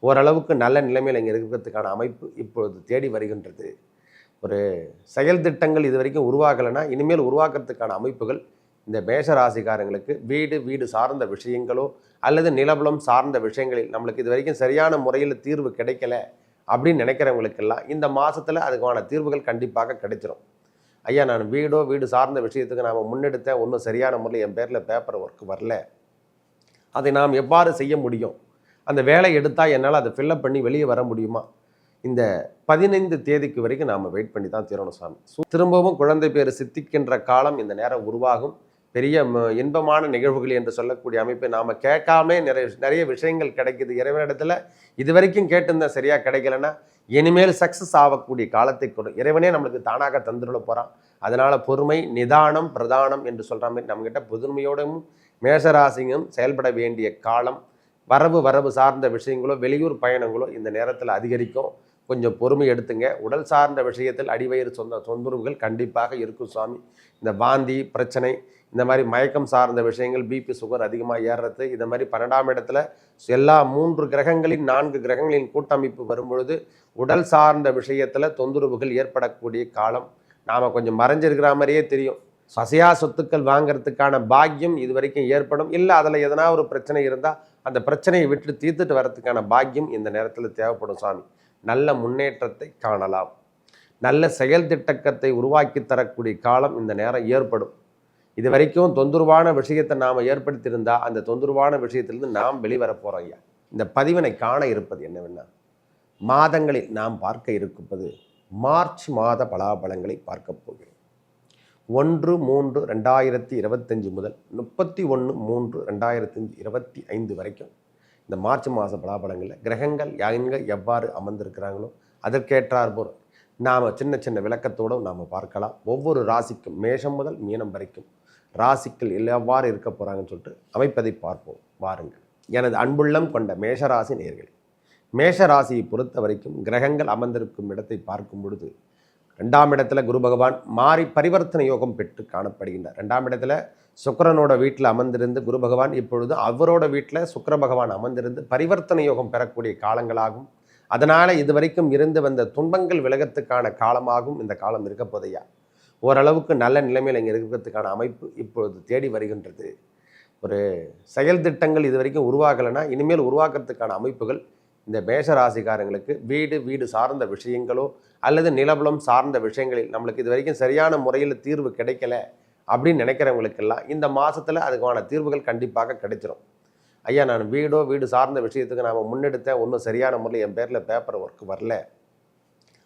ஓரளவுக்கு நல்ல நிலைமையில் இங்கே இருக்கிறதுக்கான அமைப்பு இப்பொழுது தேடி வருகின்றது. ஒரு செயல் திட்டங்கள் இது வரைக்கும் உருவாகலைன்னா இனிமேல் உருவாக்குறதுக்கான அமைப்புகள் இந்த மேஷ ராசிக்காரங்களுக்கு வீடு சார்ந்த விஷயங்களோ அல்லது நிலபலம் சார்ந்த விஷயங்களில் நம்மளுக்கு இது வரைக்கும் சரியான முறையில் தீர்வு கிடைக்கல அப்படின்னு நினைக்கிறவங்களுக்கெல்லாம் இந்த மாதத்தில் அதுக்கான தீர்வுகள் கண்டிப்பாக கிடைச்சிரும். ஐயா, நான் வீடு சார்ந்த விஷயத்துக்கு நாம் முன்னெடுத்தேன், ஒன்றும் சரியான முறையில் என் பேரில் பேப்பர் ஒர்க் வரல, அதை நாம் எவ்வாறு செய்ய முடியும், அந்த வேலை எடுத்தால் என்னால் அதை ஃபில்லப் பண்ணி வெளியே வர முடியுமா? இந்த 15 தேதிக்கு வரைக்கும் நாம் வெயிட் பண்ணி தான் தீரணும் சாமி. திரும்பவும் குழந்தை பேர் சித்திக்கின்ற காலம் இந்த நேரம் உருவாகும். பெரிய இன்பமான நிகழ்வுகள் என்று சொல்லக்கூடிய அமைப்பை நாம் கேட்காமலே நிறைய விஷயங்கள் கிடைக்குது இறைவனிடத்தில். இது வரைக்கும் கேட்டிருந்தேன் சரியாக கிடைக்கலன்னா இனிமேல் சக்ஸஸ் ஆகக்கூடிய காலத்தை கொடு இறைவனே நம்மளுக்கு தானாக தந்துள்ள போகிறான். அதனால் பொறுமை, நிதானம், பிரதானம் என்று சொல்கிற மாதிரி நம்மக்கிட்ட புதுமையோடும் மேஷராசியும் செயல்பட வேண்டிய காலம். வரவு சார்ந்த விஷயங்களோ வெளியூர் பயணங்களோ இந்த நேரத்தில் அதிகரிக்கும். கொஞ்சம் பொறுமை எடுத்துங்க. உடல் சார்ந்த விஷயத்தில் அடிவயிறு தொந்தரவுகள் கண்டிப்பாக இருக்கும் சுவாமி. இந்த வாந்தி பிரச்சனை, இந்த மாதிரி மயக்கம் சார்ந்த விஷயங்கள், பிபி சுகர் அதிகமாக ஏறுறது, இந்த மாதிரி 12ஆம் இடத்துல எல்லா 3 கிரகங்களின் 4 கிரகங்களின் கூட்டமைப்பு வரும்பொழுது உடல் சார்ந்த விஷயத்தில் தொந்தரவுகள் ஏற்படக்கூடிய காலம். நாம் கொஞ்சம் மறைஞ்சிருக்கிற மாதிரியே தெரியும். சசையா சொத்துக்கள் வாங்கிறதுக்கான பாக்கியம் இது வரைக்கும் ஏற்படும். இல்லை அதில் எதனா ஒரு பிரச்சனை இருந்தால் அந்த பிரச்சனையை விட்டு தீர்த்துட்டு வரதுக்கான பாக்கியம் இந்த நேரத்தில் தேவைப்படும் சாமி. நல்ல முன்னேற்றத்தை காணலாம். நல்ல செயல் திட்டத்தை உருவாக்கி தரக்கூடிய காலம் இந்த நேரம் ஏற்படும். இது வரைக்கும் தொந்தரவான விஷயத்தை நாம் ஏற்படுத்தியிருந்தால் அந்த தொந்தரவான விஷயத்திலிருந்து நாம் வெளிவர போகிறோம் ஐயா. இந்த பதிவினை காண இருப்பது என்னவென்னா, மாதங்களில் நாம் பார்க்க இருப்பது மார்ச் மாத பலாபலங்களை பார்க்க போகிறோம். 1/3/2025 முதல் 31/3/2025 வரைக்கும் இந்த மார்ச் மாத பலாபலங்களில் கிரகங்கள் எங்கே எவ்வாறு அமர்ந்திருக்கிறாங்களோ அதற்கேற்றார் போல் நாம் சின்ன விளக்கத்தோடு நாம் பார்க்கலாம். ஒவ்வொரு ராசிக்கும் மேஷம் முதல் மீனம் வரைக்கும் ராசிகள் எவ்வாறு இருக்க போகிறாங்கன்னு சொல்லிட்டு அமைப்பதை பார்ப்போம் வாருங்கள். எனது அன்புள்ளம் கொண்ட மேஷராசி நேயர்களே, மேஷராசியை பொறுத்த வரைக்கும் கிரகங்கள் அமர்ந்திருக்கும் இடத்தை பார்க்கும் பொழுது 2ஆம் இடத்துல குரு பகவான் மாறி பரிவர்த்தனை யோகம் பெற்று காணப்படுகின்றார். 2ஆம் இடத்துல சுக்கிரனோட வீட்டில் அமர்ந்திருந்து குரு பகவான் இப்பொழுது அவரோட வீட்டில் சுக்கிர பகவான் அமர்ந்திருந்து பரிவர்த்தனை யோகம் பெறக்கூடிய காலங்களாகும். அதனால் இதுவரைக்கும் இருந்து வந்த துன்பங்கள் விலகத்துக்கான காலமாகவும் இந்த காலம் இருக்க போதையா. ஓரளவுக்கு நல்ல நிலைமையில் இங்கே இருக்கிறதுக்கான அமைப்பு இப்பொழுது தேடி வருகின்றது. ஒரு செயல் திட்டங்கள் இது வரைக்கும் உருவாகலைன்னா இனிமேல் உருவாக்குறதுக்கான அமைப்புகள் இந்த மேஷ ராசிக்காரங்களுக்கு வீடு சார்ந்த விஷயங்களோ அல்லது நிலபலம் சார்ந்த விஷயங்களில் நம்மளுக்கு இது வரைக்கும் சரியான முறையில் தீர்வு கிடைக்கல அப்படின்னு நினைக்கிறவங்களுக்கெல்லாம் இந்த மாதத்தில் அதுக்கான தீர்வுகள் கண்டிப்பாக கிடைச்சிரும். ஐயா, நான் வீடு சார்ந்த விஷயத்துக்கு நாம் முன்னெடுத்தேன், ஒன்றும் சரியான முறையில் என் பேரில் பேப்பர் ஒர்க் வரல,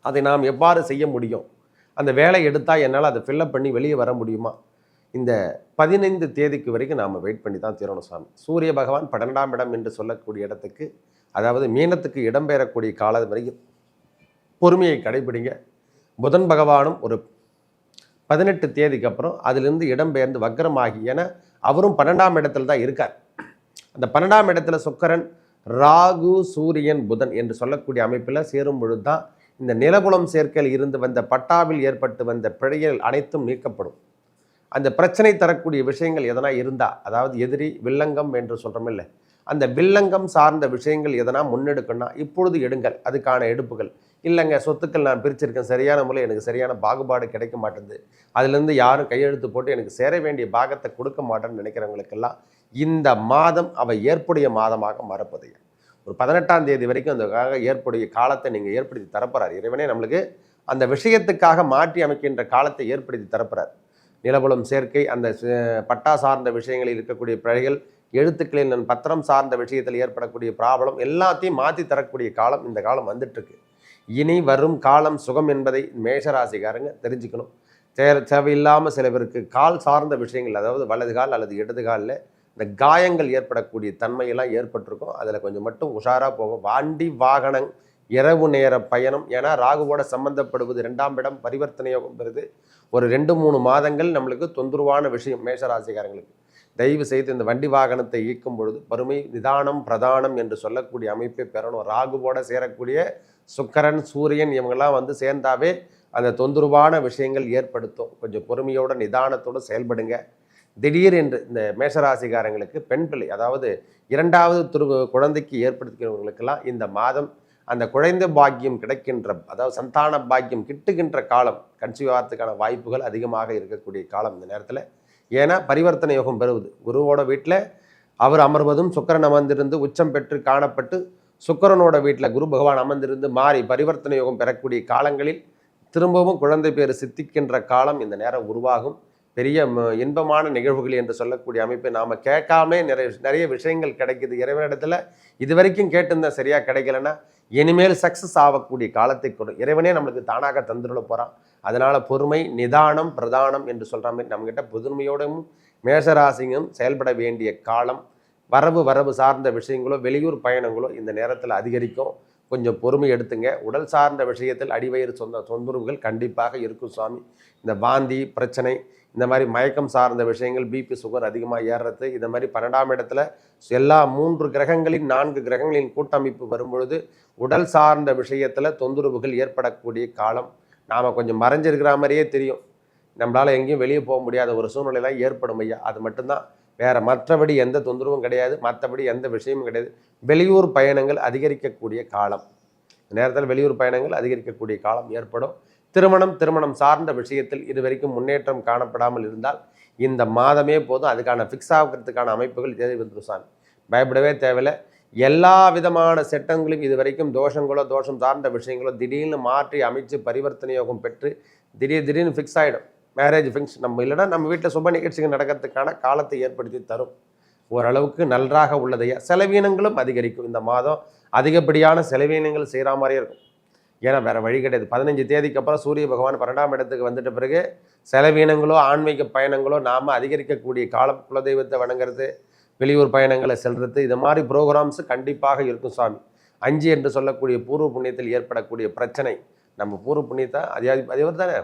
அதை நாம் எவ்வாறு செய்ய முடியும், அந்த வேலை எடுத்தால் என்னால் அதை ஃபில்லப் பண்ணி வெளியே வர முடியுமா? இந்த 15 தேதிக்கு வரைக்கும் நாம் வெயிட் பண்ணி தான் தீரணும் சாமி. சூரிய பகவான் 12ஆம் இடம் என்று சொல்லக்கூடிய இடத்துக்கு, அதாவது மீனத்துக்கு இடம்பெயரக்கூடிய காலம் வரைக்கும் பொறுமையை கடைபிடிங்க. புதன் பகவானும் ஒரு 18 தேதிக்கு அப்புறம் அதிலிருந்து இடம்பெயர்ந்து வக்ரமாகி, ஏன்னா அவரும் 12ஆம் இடத்துல தான் இருக்கார். அந்த 12ஆம் இடத்துல சுக்கிரன், ராகு, சூரியன், புதன் என்று சொல்லக்கூடிய அமைப்பில் சேரும் பொழுது தான் இந்த நிலபுலம் சேர்க்கையில் இருந்து வந்த பட்டாவில் ஏற்பட்டு வந்த பிழைகள் அனைத்தும் நீக்கப்படும். அந்த பிரச்சனை தரக்கூடிய விஷயங்கள் எதனா இருந்தால், அதாவது எதிரி வில்லங்கம் என்று சொல்கிறோம் இல்லை, அந்த வில்லங்கம் சார்ந்த விஷயங்கள் எதனா முன்னெடுக்கணும்னா இப்பொழுது எடுங்கள். அதுக்கான எடுப்புகள் இல்லைங்க, சொத்துக்கள் நான் பிரிச்சிருக்கேன், சரியான முறை எனக்கு சரியான பாகுபாடு கிடைக்க மாட்டேங்குது, அதுலேருந்து யாரும் கையெழுத்து போட்டு எனக்கு சேர வேண்டிய பாகத்தை கொடுக்க மாட்டேன்னு நினைக்கிறவங்களுக்கெல்லாம் இந்த மாதம் அவை ஏற்புடைய மாதமாக மறப்பது. ஒரு 18ஆம் தேதி வரைக்கும் அந்த ஏற்புடைய காலத்தை நீங்கள் ஏற்படுத்தி தரப்போறார் இறைவனே. நம்மளுக்கு அந்த விஷயத்துக்காக மாற்றி அமைக்கின்ற காலத்தை ஏற்படுத்தி தரப்போறார். நிலபுலம் சேர்க்கை, அந்த பட்டா சார்ந்த விஷயங்களில் இருக்கக்கூடிய பிழைகள், எழுத்துக்களில் பத்திரம் சார்ந்த விஷயத்தில் ஏற்படக்கூடிய ப்ராப்ளம் எல்லாத்தையும் மாற்றி தரக்கூடிய காலம் இந்த காலம் வந்துட்டுருக்கு. இனி வரும் காலம் சுகம் என்பதை மேஷராசிக்காரங்க தெரிஞ்சுக்கணும். தேவையில்லாமல் சில பேருக்கு கால் சார்ந்த விஷயங்கள், அதாவது வலது கால் அல்லது இடது காலில் இந்த காயங்கள் ஏற்படக்கூடிய தன்மையெல்லாம் ஏற்பட்டிருக்கும். அதில் கொஞ்சம் மட்டும் உஷாராக போகும். வண்டி வாகனம் இரவு நேர பயணம், ஏன்னா ராகுவோட சம்பந்தப்படுவது 2ஆம் இடம் பரிவர்த்தனை யோகம் பெறுது. ஒரு 2-3 மாதங்கள் நம்மளுக்கு தொந்தரவான விஷயம் மேஷராசிக்காரங்களுக்கு. தயவு செய்து இந்த வண்டி வாகனத்தை இயக்கும் பொழுது பொறுமை, நிதானம், பிரதானம் என்று சொல்லக்கூடிய அமைப்பை பெறணும். ராகுவோட சேரக்கூடிய சுக்கிரன், சூரியன் இவங்கெல்லாம் சேர்ந்தாவே அந்த தொந்தரவான விஷயங்கள் ஏற்படுத்தும். கொஞ்சம் பொறுமையோட நிதானத்தோடு செயல்படுங்க. திடீர் என்று இந்த மேஷராசிக்காரங்களுக்கு பெண் பிள்ளை, அதாவது இரண்டாவது குழந்தைக்கு ஏற்படுத்துகிறவங்களுக்கெல்லாம் இந்த மாதம் அந்த குழந்தை பாக்கியம் கிடைக்கின்ற, அதாவது சந்தான பாக்கியம் கிட்டுகின்ற காலம், கன்சீவ் ஆகிறதுக்கான வாய்ப்புகள் அதிகமாக இருக்கக்கூடிய காலம் இந்த நேரத்தில். ஏன்னா பரிவர்த்தனை யோகம் பெறுவது, குருவோட வீட்டில் அவர் அமர்வதும் சுக்கிரன் அமர்ந்திருந்து உச்சம் பெற்று காணப்பட்டு சுக்கிரனோட வீட்டில் குரு பகவான் அமர்ந்திருந்து மாறி பரிவர்த்தனை யோகம் பெறக்கூடிய காலங்களில் திரும்பவும் குழந்தை பேர் சித்திக்கின்ற காலம் இந்த நேரம் உருவாகும். பெரிய இன்பமான நிகழ்வுகள் என்று சொல்லக்கூடிய அமைப்பை நாம் கேட்காமலே நிறைய விஷயங்கள் கிடைக்குது இறைவனிடத்தில். இது வரைக்கும் கேட்டிருந்தா சரியாக கிடைக்கலன்னா இனிமேல் சக்ஸஸ் ஆகக்கூடிய காலத்தை கொடு இறைவனே நம்மளுக்கு தானாக தந்துள்ள போகிறான். அதனால் பொறுமை, நிதானம் பிரதானம் என்று சொல்கிற மாதிரி நம்மகிட்ட புதுமையோடும் மேஷராசியும் செயல்பட வேண்டிய காலம். வரவு சார்ந்த விஷயங்களோ வெளியூர் பயணங்களோ இந்த நேரத்தில் அதிகரிக்கும். கொஞ்சம் பொறுமை எடுத்துங்க. உடல் சார்ந்த விஷயத்தில் அடிவயிறு தொந்தரவுகள் கண்டிப்பாக இருக்கும் சுவாமி. இந்த வாந்தி பிரச்சனை, இந்த மாதிரி மயக்கம் சார்ந்த விஷயங்கள், பிபி சுகர் அதிகமாக ஏறுறது, இந்த மாதிரி 12ஆம் இடத்துல எல்லா 3 கிரகங்களின் 4 கிரகங்களின் கூட்டமைப்பு வரும்பொழுது உடல் சார்ந்த விஷயத்தில் தொந்தரவுகள் ஏற்படக்கூடிய காலம். நாம் கொஞ்சம் மறைஞ்சிருக்கிற மாதிரியே தெரியும், நம்மளால் எங்கேயும் வெளியே போக முடியாத ஒரு சூழ்நிலையெல்லாம் ஏற்படும் ஐயா. அது மட்டும்தான், வேறு மற்றபடி எந்த தொந்தரவும் கிடையாது, மற்றபடி எந்த விஷயமும் கிடையாது. வெளியூர் பயணங்கள் அதிகரிக்கக்கூடிய காலம், நேரத்தில் வெளியூர் பயணங்கள் அதிகரிக்கக்கூடிய காலம் ஏற்படும். திருமணம் சார்ந்த விஷயத்தில் இதுவரைக்கும் முன்னேற்றம் காணப்படாமல் இருந்தால் இந்த மாதமே போதும், அதுக்கான ஃபிக்ஸ் ஆகிறதுக்கான அமைப்புகள் தேவை வந்துடும் சாமி. பயப்படவே தேவையில்லை. எல்லா விதமான செட்டங்களையும் இதுவரைக்கும் தோஷம் சார்ந்த விஷயங்களோ திடீர்னு மாற்றி அமைச்சு பரிவர்த்தனை யோகம் பெற்று திடீர்னு ஃபிக்ஸ் ஆகிடும். மேரேஜ் ஃபிக்ஸ் நம்ம இல்லைன்னா நம்ம வீட்டில் சுப நிகழ்ச்சிகள் நடக்கிறதுக்கான காலத்தை ஏற்படுத்தி தரும். ஓரளவுக்கு நன்றாக உள்ளதையா. செலவீனங்களும் அதிகரிக்கும். இந்த மாதம் அதிகப்படியான செலவீனங்கள் செய்கிற மாதிரியே இருக்கும். ஏன்னா வேறு வழி கிடையாது. 15 தேதிக்கு அப்புறம் சூரிய பகவான் 12ஆம் இடத்துக்கு வந்துட்ட பிறகு செலவீனங்களோ ஆன்மீக பயணங்களோ நாம் அதிகரிக்கக்கூடிய காலம். குலதெய்வத்தை வணங்குறது, வெளியூர் பயணங்களை செல்வது, இது மாதிரி ப்ரோக்ராம்ஸு கண்டிப்பாக இருக்கும் சுவாமி. 5 என்று சொல்லக்கூடிய பூர்வ புண்ணியத்தில் ஏற்படக்கூடிய பிரச்சனை, நம்ம பூர்வ புண்ணியத்தை அதிபதி தானே,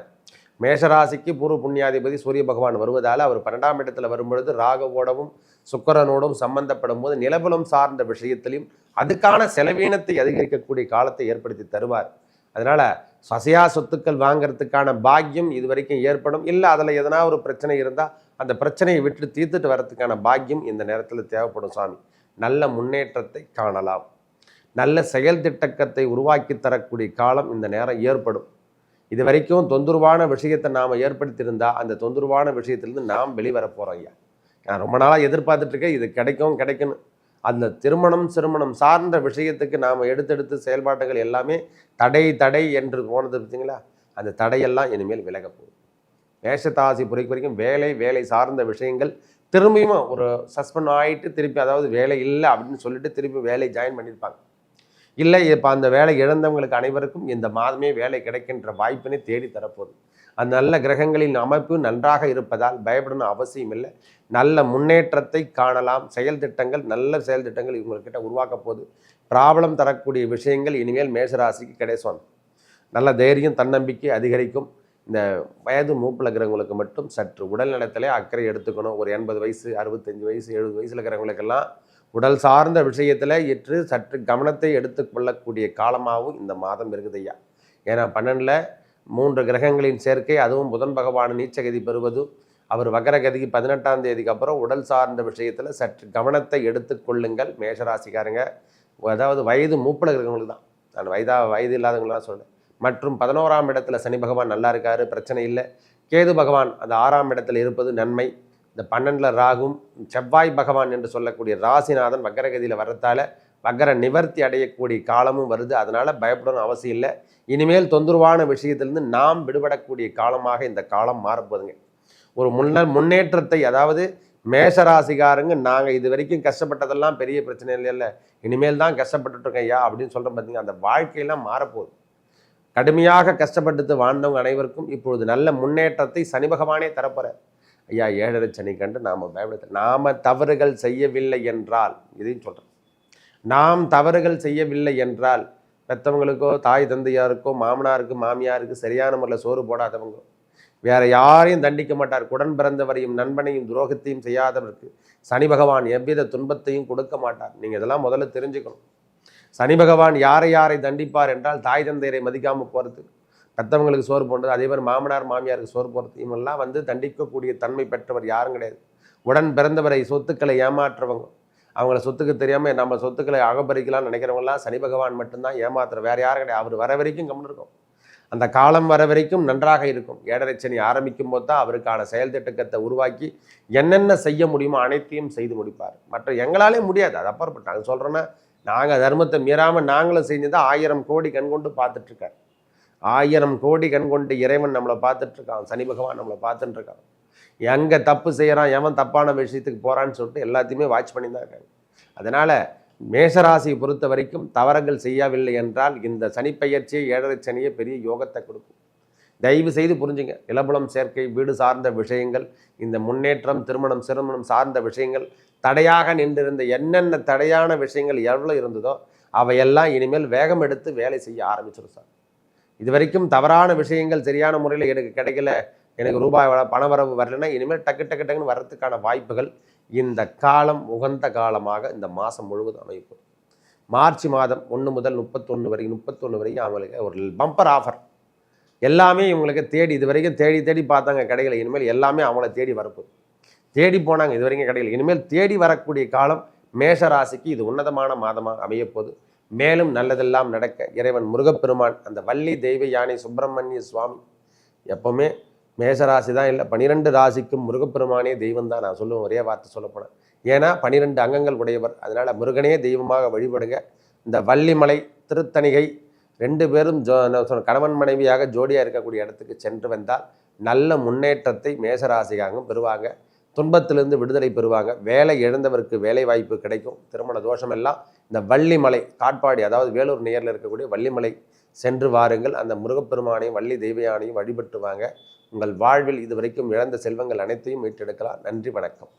மேஷராசிக்கு பூர்வ புண்ணியாதிபதி சூரிய பகவான் வருவதால் அவர் 12ஆம் இடத்துல வரும்பொழுது ராகுவோடவும் சுக்கிரனோடும் சம்பந்தப்படும் போது நிலபலம் சார்ந்த விஷயத்திலையும் அதுக்கான செலவீனத்தை அதிகரிக்கக்கூடிய காலத்தை ஏற்படுத்தி தருவார். அதனால் சசையா சொத்துக்கள் வாங்கிறதுக்கான பாக்கியம் இது வரைக்கும் ஏற்படும். இல்லை அதில் எதனா ஒரு பிரச்சனை இருந்தால் அந்த பிரச்சனையை விட்டு தீர்த்துட்டு வரதுக்கான பாக்கியம் இந்த நேரத்தில் தேவைப்படும் சாமி. நல்ல முன்னேற்றத்தை காணலாம். நல்ல செயல் திட்டத்தை உருவாக்கி தரக்கூடிய காலம் இந்த நேரம் ஏற்படும். இது வரைக்கும் தொந்தரவான விஷயத்தை நாம் ஏற்படுத்தியிருந்தால் அந்த தொந்தரவான விஷயத்திலேருந்து நாம் வெளிவர போகிறோம் ஐயா. நான் ரொம்ப நாளாக எதிர்பார்த்துட்ருக்கேன், இது கிடைக்கணும். அந்த திருமணம் சார்ந்த விஷயத்துக்கு நாம் எடுத்தெடுத்து செயல்பாடுகள் எல்லாமே தடை என்று போனது பார்த்தீங்களா, அந்த தடையெல்லாம் இனிமேல் விலக போகுது. மேஷராசி பொறுத்த வரைக்கும் வேலை சார்ந்த விஷயங்கள் திரும்பியும் ஒரு சஸ்பெண்ட் ஆகிட்டு திருப்பி, அதாவது வேலை இல்லை அப்படின்னு சொல்லிட்டு திருப்பி வேலை ஜாயின் பண்ணியிருப்பாங்க. இல்லை இப்போ அந்த வேலை இழந்தவங்களுக்கு அனைவருக்கும் இந்த மாதமே வேலை கிடைக்கின்ற வாய்ப்பினை தேடி தரப்போகுது. அந்த நல்ல கிரகங்களின் அமைப்பு நன்றாக இருப்பதால் பயப்படணும் அவசியம் இல்லை. நல்ல முன்னேற்றத்தை காணலாம். நல்ல செயல் திட்டங்கள் இவங்கக்கிட்ட உருவாக்க போகுது. ப்ராப்ளம் தரக்கூடிய விஷயங்கள் இனிமேல் மேஷராசிக்கு கிடைக்கும். நல்ல தைரியம் தன்னம்பிக்கை அதிகரிக்கும். இந்த வயது மூப்பில் இருக்கிறவங்களுக்கு மட்டும் சற்று உடல் நலத்திலே அக்கறை எடுத்துக்கணும். ஒரு 80 வயசு 65 வயசு 70 வயசில் இருக்கிறவங்களுக்கெல்லாம் உடல் சார்ந்த விஷயத்தில் இன்று சற்று கவனத்தை எடுத்துக்கொள்ளக்கூடிய காலமாகவும் இந்த மாதம் இருக்குது ஐயா. ஏன்னா 12ல் 3 கிரகங்களின் சேர்க்கை, அதுவும் புதன் பகவான் நீச்சகதி பெறுவது, அவர் வக்கரகதிக்கு 18ஆம் தேதிக்கு அப்புறம் உடல் சார்ந்த விஷயத்தில் சற்று கவனத்தை எடுத்துக்கொள்ளுங்கள் மேஷராசிக்காரங்க. அதாவது வயது மூப்பில் இருக்கிறவங்களுக்கு தான், நான் வயது இல்லாதவங்களாம் சொல்கிறேன். மற்றும் 11ஆம் இடத்துல சனி பகவான் நல்லா இருக்கார், பிரச்சனை இல்லை. கேது பகவான் அந்த 6ஆம் இடத்துல இருப்பது நன்மை. இந்த 12ல் ராகும் செவ்வாய் பகவான் என்று சொல்லக்கூடிய ராசிநாதன் வக்கரகதியில் வர்றதால வக்கர நிவர்த்தி அடையக்கூடிய காலமும் வருது. அதனால் பயப்படணும் அவசியம் இல்லை. இனிமேல் தொந்தரவான விஷயத்திலிருந்து நாம் விடுபடக்கூடிய காலமாக இந்த காலம் மாறப்போதுங்க. ஒரு முன்னேற்றத்தை, அதாவது மேஷராசிக்காரங்க நாங்கள் இது வரைக்கும் கஷ்டப்பட்டதெல்லாம் பெரிய பிரச்சனை இல்லை, இனிமேல் தான் கஷ்டப்பட்டுருக்கோம் ஐயா அப்படின்னு சொல்கிறோம் பார்த்தீங்க. அந்த வாழ்க்கையெல்லாம் மாறப்போகுது. கடுமையாக கஷ்டப்பட்டு வாழ்ந்தவங்க அனைவருக்கும் இப்பொழுது நல்ல முன்னேற்றத்தை சனி பகவானே தரப்போகிறார் ஐயா. 7.5 சனி கண்டு நாம் நாம் தவறுகள் செய்யவில்லை என்றால், இதையும் சொல்கிறேன், நாம் தவறுகள் செய்யவில்லை என்றால் பெற்றவங்களுக்கோ தாய் தந்தையாருக்கோ மாமனாருக்கு மாமியாருக்கு சரியான முறையில் சோறு போடாதவங்க வேறு யாரையும் தண்டிக்க மாட்டார். குடன் பிறந்தவரையும் நண்பனையும் துரோகத்தையும் செய்யாதவருக்கு சனி பகவான் எவ்வித துன்பத்தையும் கொடுக்க மாட்டார். நீங்கள் இதெல்லாம் முதல்ல தெரிஞ்சுக்கணும். சனி பகவான் யாரை தண்டிப்பார் என்றால் தாய் தந்தையரை மதிக்காமல் போகிறது, பெற்றவங்களுக்கு சோறு போடுறது, அதே மாதிரி மாமனார் மாமியாருக்கு சோறு போடுறது, இவங்கெல்லாம் தண்டிக்கக்கூடிய தன்மை பெற்றவர் யாரும் கிடையாது. உடன் பிறந்தவரை சொத்துக்களை ஏமாற்றுறவங்க, அவங்கள சொத்துக்கு தெரியாமல் நம்ம சொத்துக்களை அகபரிக்கலாம்னு நினைக்கிறவங்களாம் சனி பகவான் மட்டும்தான் ஏமாத்துற, வேறு யாரும் கிடையாது. அவர் வர வரைக்கும் கம்முன்னு இருக்கும், அந்த காலம் வர வரைக்கும் நன்றாக இருக்கும். ஏழரை சனி ஆரம்பிக்கும் போது தான் அவருக்கான செயல் திட்டத்தை உருவாக்கி என்னென்ன செய்ய முடியுமோ அனைத்தையும் செய்து முடிப்பார். மற்ற எங்களாலே முடியாது, அது அப்புறப்பட்டாங்க சொல்கிறேன்னா, நாங்கள் தர்மத்தை மீறாமல் நாங்களும் செஞ்சுதான் 1000 கோடி கண் கொண்டு பார்த்துட்ருக்கார். 1000 கோடி கண் கொண்டு இறைவன் நம்மளை பார்த்துட்ருக்கான், சனி பகவான் நம்மளை பார்த்துட்டுருக்கான். எங்கே தப்பு செய்கிறான், எவன் தப்பான விஷயத்துக்கு போகிறான்னு சொல்லிட்டு எல்லாத்தையுமே வாட்ச் பண்ணி தான் இருக்காங்க. அதனால் மேஷராசியை பொறுத்த வரைக்கும் தவறுகள் செய்யவில்லை என்றால் இந்த சனிப்பெயர்ச்சியை, ஏழரை சனியை பெரிய யோகத்தை கொடுக்கும். தயவு செய்து புரிஞ்சுங்க. நிலபுலம் சேர்க்கை, வீடு சார்ந்த விஷயங்கள், இந்த முன்னேற்றம், திருமணம் சார்ந்த விஷயங்கள், தடையாக நின்றிருந்த என்னென்ன தடையான விஷயங்கள் எவ்வளோ இருந்ததோ அவையெல்லாம் இனிமேல் வேகம் எடுத்து வேலை செய்ய ஆரம்பிச்சிடும் சார். இது வரைக்கும் தவறான விஷயங்கள் சரியான முறையில் எனக்கு கிடைக்கல, எனக்கு ரூபாய் பணவரவு வரலைன்னா இனிமேல் டக்கு டக்கு டக்குன்னு வர்றதுக்கான வாய்ப்புகள் இந்த காலம் உகந்த காலமாக இந்த மாதம் முழுவதும் அமைப்பு. மார்ச் மாதம் 1 முதல் 31 வரைக்கும் அவங்களுக்கு ஒரு பம்பர் ஆஃபர். எல்லாமே இவங்களுக்கு தேடி, இது வரைக்கும் தேடி தேடி பார்த்தாங்க கிடைக்கல, இனிமேல் எல்லாமே அவங்கள தேடி வரப்போகுது. தேடி போனாங்க, இது வரைக்கும் கிடைக்கல, இனிமேல் தேடி வரக்கூடிய காலம் மேஷராசிக்கு இது உன்னதமான மாதமாக அமையப்போகுது. மேலும் நல்லதெல்லாம் நடக்க இறைவன் முருகப்பெருமான், அந்த வள்ளி தெய்வ யானை சுப்பிரமணிய சுவாமி, எப்போவுமே மேஷராசி தான் இல்லை, 12 ராசிக்கும் முருகப்பெருமானே தெய்வம் தான் நான் சொல்லுவேன், ஒரே வார்த்தை சொல்லப்போனேன். ஏன்னா 12 அங்கங்கள் உடையவர். அதனால் முருகனே தெய்வமாக வழிபடுங்க. இந்த வள்ளிமலை, திருத்தணிகை 2 பேரும் கணவன் மனைவியாக ஜோடியாக இருக்கக்கூடிய இடத்துக்கு சென்று வந்தால் நல்ல முன்னேற்றத்தை மேஷராசிக்காகவும் பெறுவாங்க. துன்பத்திலிருந்து விடுதலை பெறுவாங்க. வேலை இழந்தவருக்கு வேலை வாய்ப்பு கிடைக்கும். திருமண தோஷம் எல்லாம் இந்த வள்ளிமலை, காட்பாடி, அதாவது வேலூர் நேரில் இருக்கக்கூடிய வள்ளிமலை சென்று வாருங்கள். அந்த முருகப்பெருமானையும் வள்ளி தெய்வயானையும் வழிபட்டு வாங்க. உங்கள் வாழ்வில் இதுவரைக்கும் இழந்த செல்வங்கள் அனைத்தையும் மீட்டெடுக்கலாம். நன்றி, வணக்கம்.